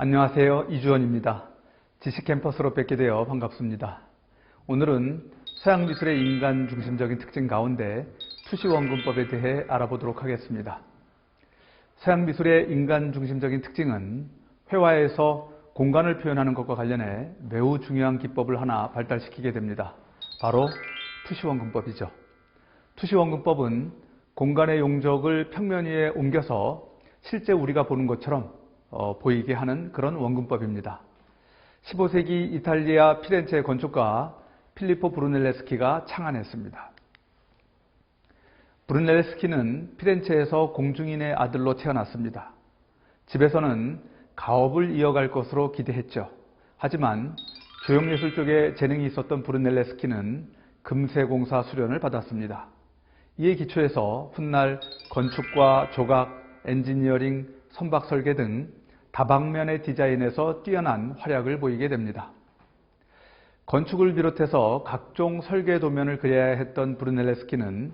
안녕하세요. 이주원입니다. 지식캠퍼스로 뵙게 되어 반갑습니다. 오늘은 서양미술의 인간 중심적인 특징 가운데 투시원근법에 대해 알아보도록 하겠습니다. 서양미술의 인간 중심적인 특징은 회화에서 공간을 표현하는 것과 관련해 매우 중요한 기법을 하나 발달시키게 됩니다. 바로 투시원근법이죠. 투시원근법은 공간의 용적을 평면 위에 옮겨서 실제 우리가 보는 것처럼 보이게 하는 그런 원근법입니다. 15세기 이탈리아 피렌체 건축가 필리포 브루넬레스키가 창안했습니다. 브루넬레스키는 피렌체에서 공중인의 아들로 태어났습니다. 집에서는 가업을 이어갈 것으로 기대했죠. 하지만 조형예술 쪽에 재능이 있었던 브루넬레스키는 금세공사 수련을 받았습니다. 이에 기초해서 훗날 건축과 조각, 엔지니어링, 선박 설계 등 다방면의 디자인에서 뛰어난 활약을 보이게 됩니다. 건축을 비롯해서 각종 설계 도면을 그려야 했던 브루넬레스키는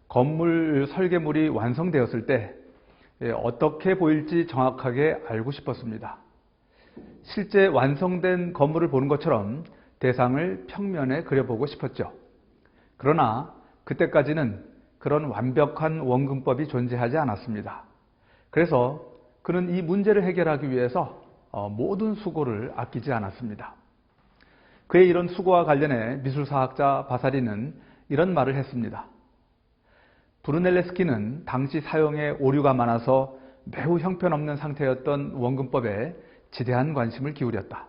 건물 설계물이 완성되었을 때 어떻게 보일지 정확하게 알고 싶었습니다. 실제 완성된 건물을 보는 것처럼 대상을 평면에 그려보고 싶었죠. 그러나 그때까지는 그런 완벽한 원근법이 존재하지 않았습니다. 그래서 그는 이 문제를 해결하기 위해서 모든 수고를 아끼지 않았습니다. 그의 이런 수고와 관련해 미술사학자 바사리는 이런 말을 했습니다. 브루넬레스키는 당시 사용에 오류가 많아서 매우 형편없는 상태였던 원근법에 지대한 관심을 기울였다.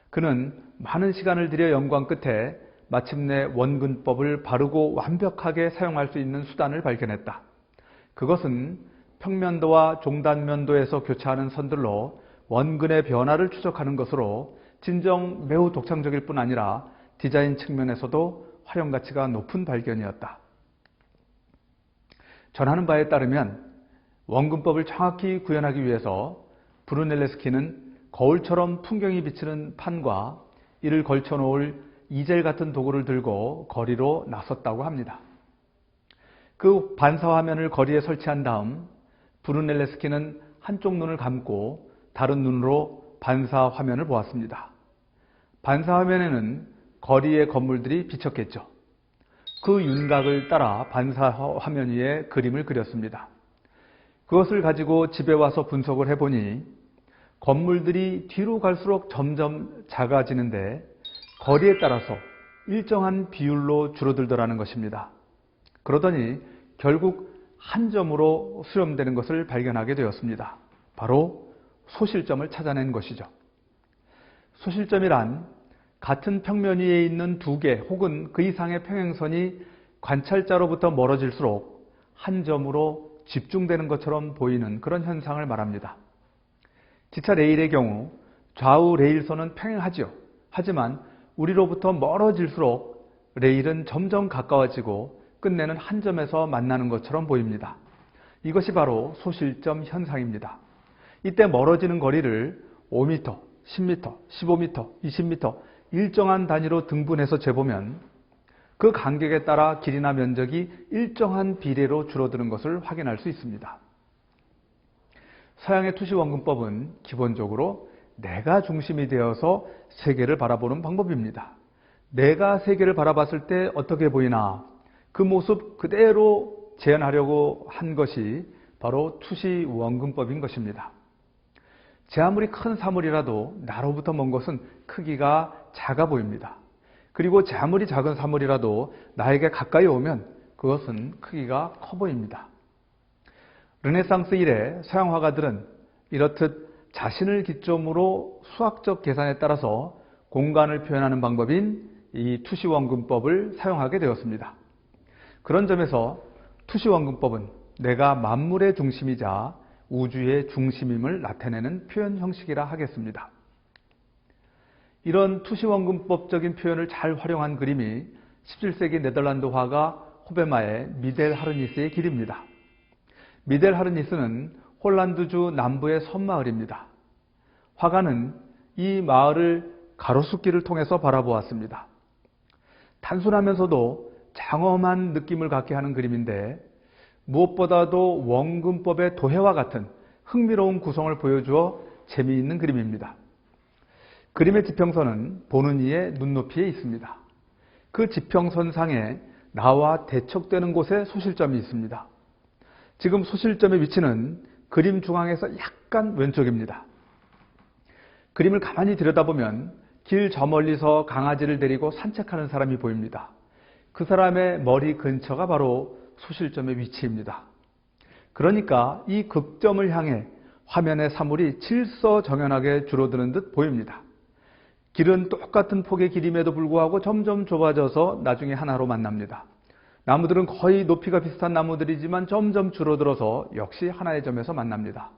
그는 많은 시간을 들여 연구한 끝에 마침내 원근법을 바르고 완벽하게 사용할 수 있는 수단을 발견했다. 그것은 평면도와 종단면도에서 교차하는 선들로 원근의 변화를 추적하는 것으로 진정 매우 독창적일 뿐 아니라 디자인 측면에서도 활용가치가 높은 발견이었다. 전하는 바에 따르면 원근법을 정확히 구현하기 위해서 브루넬레스키는 거울처럼 풍경이 비치는 판과 이를 걸쳐놓을 이젤 같은 도구를 들고 거리로 나섰다고 합니다. 그 반사화면을 거리에 설치한 다음 브루넬레스키는 한쪽 눈을 감고 다른 눈으로 반사화면을 보았습니다. 반사화면에는 거리의 건물들이 비쳤겠죠. 그 윤곽을 따라 반사화면 위에 그림을 그렸습니다. 그것을 가지고 집에 와서 분석을 해보니 건물들이 뒤로 갈수록 점점 작아지는데 거리에 따라서 일정한 비율로 줄어들더라는 것입니다. 그러더니 결국 한 점으로 수렴되는 것을 발견하게 되었습니다. 바로 소실점을 찾아낸 것이죠. 소실점이란 같은 평면 위에 있는 두 개 혹은 그 이상의 평행선이 관찰자로부터 멀어질수록 한 점으로 집중되는 것처럼 보이는 그런 현상을 말합니다. 기차 레일의 경우 좌우 레일선은 평행하지요. 하지만 우리로부터 멀어질수록 레일은 점점 가까워지고 끝내는 한 점에서 만나는 것처럼 보입니다. 이것이 바로 소실점 현상입니다. 이때 멀어지는 거리를 5m, 10m, 15m, 20m 일정한 단위로 등분해서 재보면 그 간격에 따라 길이나 면적이 일정한 비례로 줄어드는 것을 확인할 수 있습니다. 서양의 투시원근법은 기본적으로 내가 중심이 되어서 세계를 바라보는 방법입니다. 내가 세계를 바라봤을 때 어떻게 보이나 그 모습 그대로 재현하려고 한 것이 바로 투시원근법인 것입니다. 제 아무리 큰 사물이라도 나로부터 먼 것은 크기가 작아 보입니다. 그리고 제 아무리 작은 사물이라도 나에게 가까이 오면 그것은 크기가 커 보입니다. 르네상스 이래 서양 화가들은 이렇듯 자신을 기점으로 수학적 계산에 따라서 공간을 표현하는 방법인 이 투시원근법을 사용하게 되었습니다. 그런 점에서 투시원근법은 내가 만물의 중심이자 우주의 중심임을 나타내는 표현 형식이라 하겠습니다. 이런 투시원근법적인 표현을 잘 활용한 그림이 17세기 네덜란드 화가 호베마의 미델 하르니스의 길입니다. 미델 하르니스는 홀란드주 남부의 섬마을입니다. 화가는 이 마을을 가로수길을 통해서 바라보았습니다. 단순하면서도 장엄한 느낌을 갖게 하는 그림인데 무엇보다도 원근법의 도해와 같은 흥미로운 구성을 보여주어 재미있는 그림입니다. 그림의 지평선은 보는 이의 눈높이에 있습니다. 그 지평선상에 나와 대척되는 곳에 소실점이 있습니다. 지금 소실점의 위치는 그림 중앙에서 약간 왼쪽입니다. 그림을 가만히 들여다보면 길 저 멀리서 강아지를 데리고 산책하는 사람이 보입니다. 그 사람의 머리 근처가 바로 소실점의 위치입니다. 그러니까 이 극점을 향해 화면의 사물이 질서정연하게 줄어드는 듯 보입니다. 길은 똑같은 폭의 길임에도 불구하고 점점 좁아져서 나중에 하나로 만납니다. 나무들은 거의 높이가 비슷한 나무들이지만 점점 줄어들어서 역시 하나의 점에서 만납니다.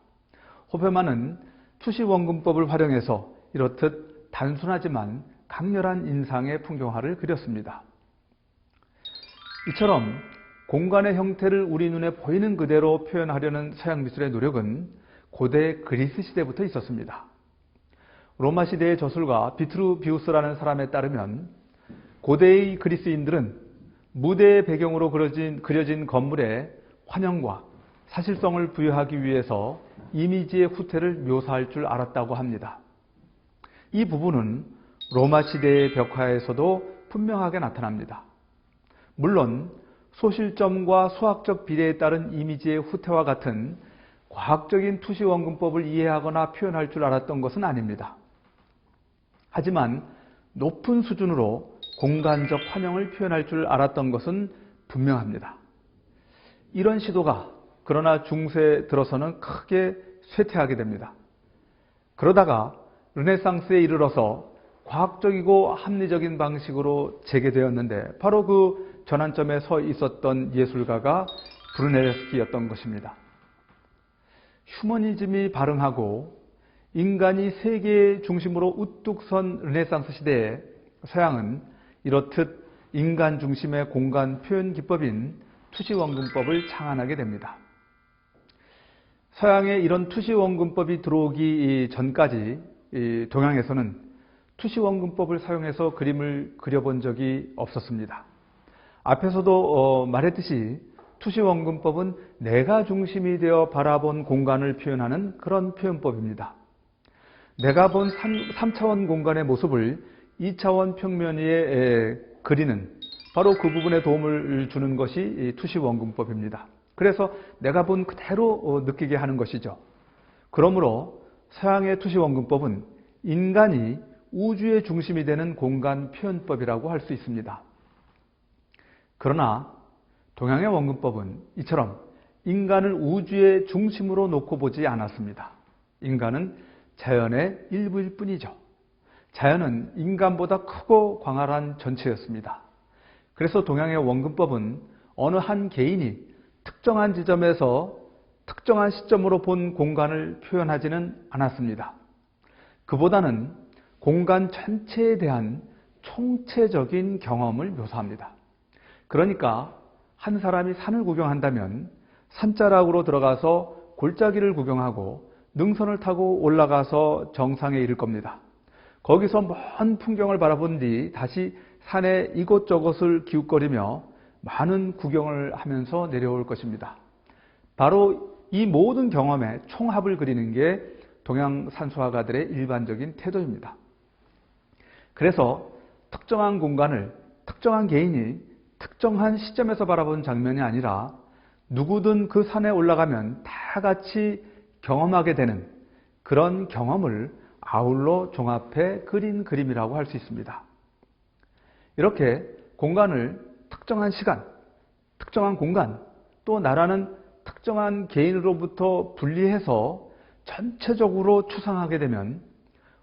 호페만은 투시원근법을 활용해서 이렇듯 단순하지만 강렬한 인상의 풍경화를 그렸습니다. 이처럼 공간의 형태를 우리 눈에 보이는 그대로 표현하려는 서양 미술의 노력은 고대 그리스 시대부터 있었습니다. 로마 시대의 저술가 비트루비우스라는 사람에 따르면 고대의 그리스인들은 무대의 배경으로 그려진 건물에 환영과 사실성을 부여하기 위해서 이미지의 후퇴를 묘사할 줄 알았다고 합니다. 이 부분은 로마 시대의 벽화에서도 분명하게 나타납니다. 물론 소실점과 수학적 비례에 따른 이미지의 후퇴와 같은 과학적인 투시원근법을 이해하거나 표현할 줄 알았던 것은 아닙니다. 하지만 높은 수준으로 공간적 환영을 표현할 줄 알았던 것은 분명합니다. 이런 시도가 그러나 중세 들어서는 크게 쇠퇴하게 됩니다. 그러다가 르네상스에 이르러서 과학적이고 합리적인 방식으로 재개되었는데 바로 그 전환점에 서 있었던 예술가가 브루넬레스키였던 것입니다. 휴머니즘이 발흥하고 인간이 세계의 중심으로 우뚝 선 르네상스 시대에 서양은 이렇듯 인간 중심의 공간 표현 기법인 투시원근법을 창안하게 됩니다. 서양에 이런 투시원근법이 들어오기 전까지 동양에서는 투시원근법을 사용해서 그림을 그려본 적이 없었습니다. 앞에서도 말했듯이 투시원근법은 내가 중심이 되어 바라본 공간을 표현하는 그런 표현법입니다. 내가 본 3차원 공간의 모습을 2차원 평면 위에 그리는 바로 그 부분에 도움을 주는 것이 투시원근법입니다. 그래서 내가 본 그대로 느끼게 하는 것이죠. 그러므로 서양의 투시원근법은 인간이 우주의 중심이 되는 공간 표현법이라고 할 수 있습니다. 그러나 동양의 원근법은 이처럼 인간을 우주의 중심으로 놓고 보지 않았습니다. 인간은 자연의 일부일 뿐이죠. 자연은 인간보다 크고 광활한 전체였습니다. 그래서 동양의 원근법은 어느 한 개인이 특정한 지점에서 특정한 시점으로 본 공간을 표현하지는 않았습니다. 그보다는 공간 전체에 대한 총체적인 경험을 묘사합니다. 그러니까 한 사람이 산을 구경한다면 산자락으로 들어가서 골짜기를 구경하고 능선을 타고 올라가서 정상에 이를 겁니다. 거기서 먼 풍경을 바라본 뒤 다시 산의 이곳저곳을 기웃거리며 많은 구경을 하면서 내려올 것입니다. 바로 이 모든 경험의 총합을 그리는 게 동양 산수화가들의 일반적인 태도입니다. 그래서 특정한 공간을 특정한 개인이 특정한 시점에서 바라본 장면이 아니라 누구든 그 산에 올라가면 다 같이 경험하게 되는 그런 경험을 아울러 종합해 그린 그림이라고 할 수 있습니다. 이렇게 공간을 특정한 시간, 특정한 공간, 또 나라는 특정한 개인으로부터 분리해서 전체적으로 추상하게 되면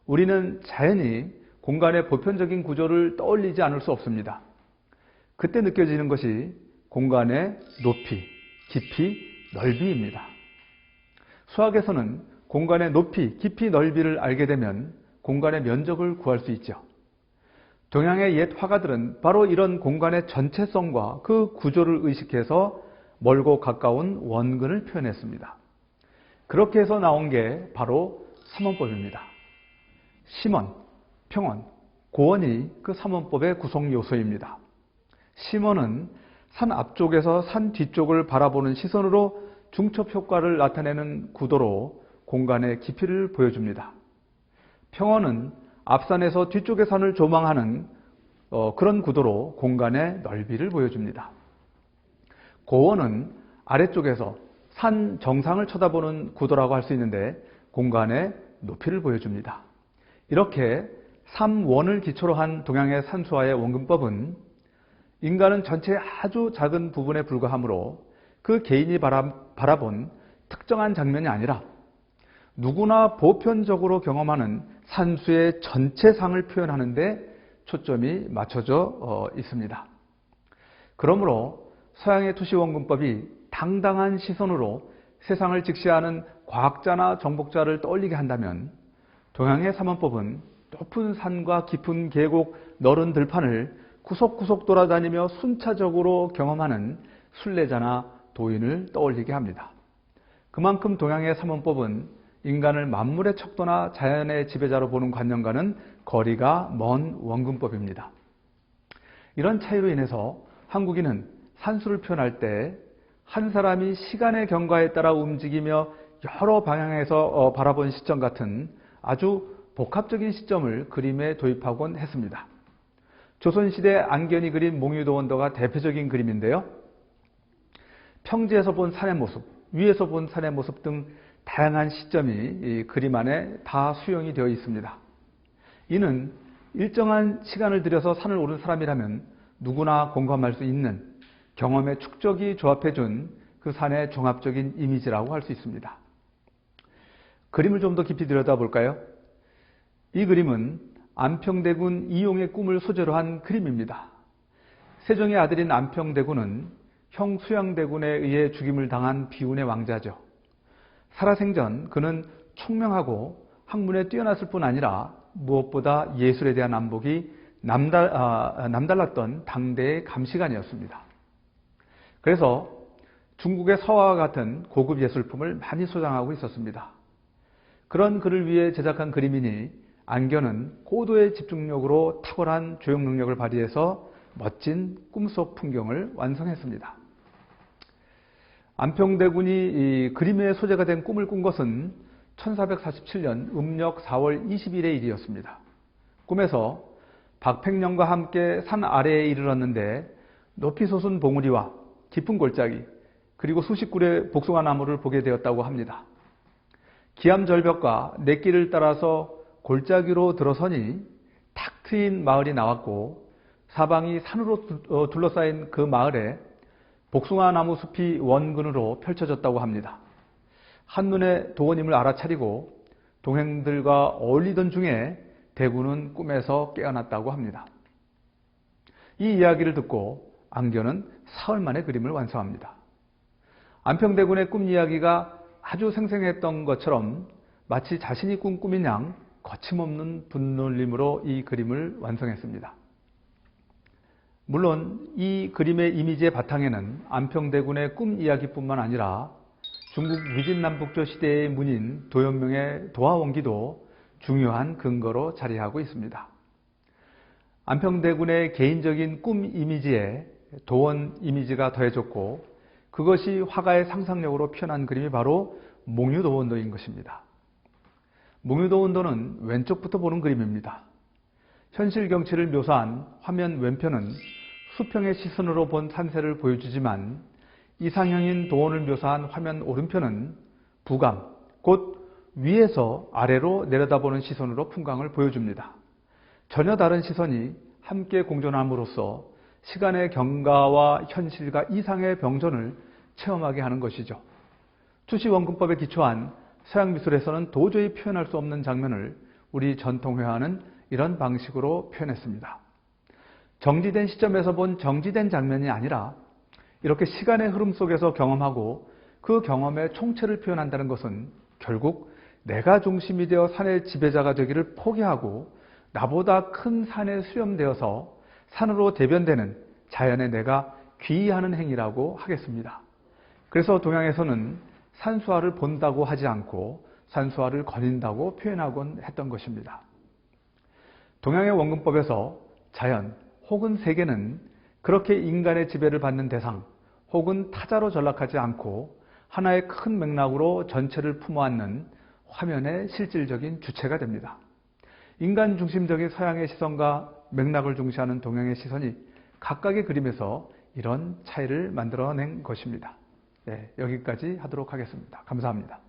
우리는 자연히 공간의 보편적인 구조를 떠올리지 않을 수 없습니다. 그때 느껴지는 것이 공간의 높이, 깊이, 넓이입니다. 수학에서는 공간의 높이, 깊이, 넓이를 알게 되면 공간의 면적을 구할 수 있죠. 동양의 옛 화가들은 바로 이런 공간의 전체성과 그 구조를 의식해서 멀고 가까운 원근을 표현했습니다. 그렇게 해서 나온 게 바로 삼원법입니다. 심원, 평원, 고원이 그 삼원법의 구성 요소입니다. 심원은 산 앞쪽에서 산 뒤쪽을 바라보는 시선으로 중첩 효과를 나타내는 구도로 공간의 깊이를 보여줍니다. 평원은 앞산에서 뒤쪽의 산을 조망하는 그런 구도로 공간의 넓이를 보여줍니다. 고원은 아래쪽에서 산 정상을 쳐다보는 구도라고 할 수 있는데 공간의 높이를 보여줍니다. 이렇게 3원을 기초로 한 동양의 산수화의 원근법은 인간은 전체의 아주 작은 부분에 불과하므로 그 개인이 바라본 특정한 장면이 아니라 누구나 보편적으로 경험하는 산수의 전체상을 표현하는 데 초점이 맞춰져 있습니다. 그러므로 서양의 투시원근법이 당당한 시선으로 세상을 직시하는 과학자나 정복자를 떠올리게 한다면, 동양의 삼원법은 높은 산과 깊은 계곡, 너른 들판을 구석구석 돌아다니며 순차적으로 경험하는 순례자나 도인을 떠올리게 합니다. 그만큼 동양의 삼원법은 인간을 만물의 척도나 자연의 지배자로 보는 관념과는 거리가 먼 원근법입니다. 이런 차이로 인해서 한국인은 산수를 표현할 때 한 사람이 시간의 경과에 따라 움직이며 여러 방향에서 바라본 시점 같은 아주 복합적인 시점을 그림에 도입하곤 했습니다. 조선시대 안견이 그린 몽유도원도가 대표적인 그림인데요. 평지에서 본 산의 모습, 위에서 본 산의 모습 등 다양한 시점이 이 그림 안에 다 수용이 되어 있습니다. 이는 일정한 시간을 들여서 산을 오른 사람이라면 누구나 공감할 수 있는 경험의 축적이 조합해준 그 산의 종합적인 이미지라고 할 수 있습니다. 그림을 좀 더 깊이 들여다볼까요? 이 그림은 안평대군 이용의 꿈을 소재로 한 그림입니다. 세종의 아들인 안평대군은 형 수양대군에 의해 죽임을 당한 비운의 왕자죠. 살아생전 그는 총명하고 학문에 뛰어났을 뿐 아니라 무엇보다 예술에 대한 안목이 남달랐던 당대의 감시관이었습니다. 그래서 중국의 서화와 같은 고급 예술품을 많이 소장하고 있었습니다. 그런 그를 위해 제작한 그림이니 안견은 고도의 집중력으로 탁월한 조형 능력을 발휘해서 멋진 꿈속 풍경을 완성했습니다. 안평대군이 이 그림의 소재가 된 꿈을 꾼 것은 1447년 음력 4월 20일의 일이었습니다. 꿈에서 박팽령과 함께 산 아래에 이르렀는데 높이 솟은 봉우리와 깊은 골짜기, 그리고 수십 그루의 복숭아 나무를 보게 되었다고 합니다. 기암절벽과 냇길을 따라서 골짜기로 들어서니 탁 트인 마을이 나왔고, 사방이 산으로 둘러싸인 그 마을에 복숭아 나무 숲이 원근으로 펼쳐졌다고 합니다. 한눈에 도원임을 알아차리고 동행들과 어울리던 중에 대군은 꿈에서 깨어났다고 합니다. 이 이야기를 듣고 안견은 사흘 만에 그림을 완성합니다. 안평대군의 꿈 이야기가 아주 생생했던 것처럼 마치 자신이 꾼 꿈인 양 거침없는 분놀림으로 이 그림을 완성했습니다. 물론 이 그림의 이미지의 바탕에는 안평대군의 꿈 이야기뿐만 아니라 중국 위진남북조 시대의 문인 도연명의 도화원기도 중요한 근거로 자리하고 있습니다. 안평대군의 개인적인 꿈 이미지에 도원 이미지가 더해졌고, 그것이 화가의 상상력으로 표현한 그림이 바로 몽유도원도인 것입니다. 몽유도원도는 왼쪽부터 보는 그림입니다. 현실 경치를 묘사한 화면 왼편은 수평의 시선으로 본 산세를 보여주지만, 이상형인 도원을 묘사한 화면 오른편은 부감, 곧 위에서 아래로 내려다보는 시선으로 풍광을 보여줍니다. 전혀 다른 시선이 함께 공존함으로써 시간의 경과와 현실과 이상의 병존을 체험하게 하는 것이죠. 투시원근법에 기초한 서양 미술에서는 도저히 표현할 수 없는 장면을 우리 전통회화는 이런 방식으로 표현했습니다. 정지된 시점에서 본 정지된 장면이 아니라 이렇게 시간의 흐름 속에서 경험하고 그 경험의 총체를 표현한다는 것은 결국 내가 중심이 되어 산의 지배자가 되기를 포기하고 나보다 큰 산에 수렴되어서 산으로 대변되는 자연의 내가 귀의하는 행위라고 하겠습니다. 그래서 동양에서는 산수화를 본다고 하지 않고 산수화를 거닌다고 표현하곤 했던 것입니다. 동양의 원근법에서 자연 혹은 세계는 그렇게 인간의 지배를 받는 대상 혹은 타자로 전락하지 않고 하나의 큰 맥락으로 전체를 품어안는 화면의 실질적인 주체가 됩니다. 인간 중심적인 서양의 시선과 맥락을 중시하는 동양의 시선이 각각의 그림에서 이런 차이를 만들어낸 것입니다. 네, 여기까지 하도록 하겠습니다. 감사합니다.